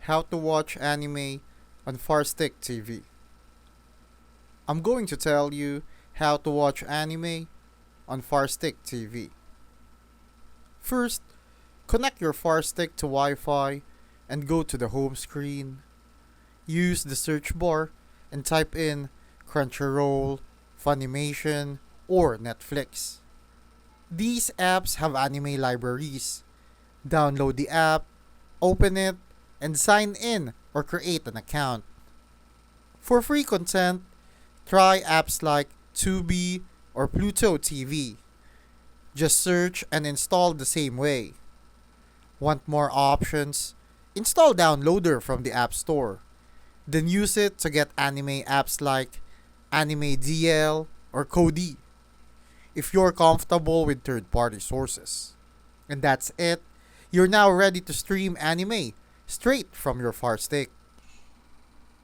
How to watch anime on Firestick TV. I'm going to tell you how to watch anime on Firestick TV. First, connect your Firestick to Wi-Fi and go to the home screen. Use the search bar and type in Crunchyroll, Funimation, or Netflix. These apps have anime libraries. Download the app, open it, and sign in or create an account. For free content, try apps like Tubi or Pluto TV. Just search and install the same way. Want more options? Install Downloader from the App Store. Then use it to get anime apps like Anime DL or Kodi if you're comfortable with third-party sources. And that's it. You're now ready to stream anime straight from your Fire Stick.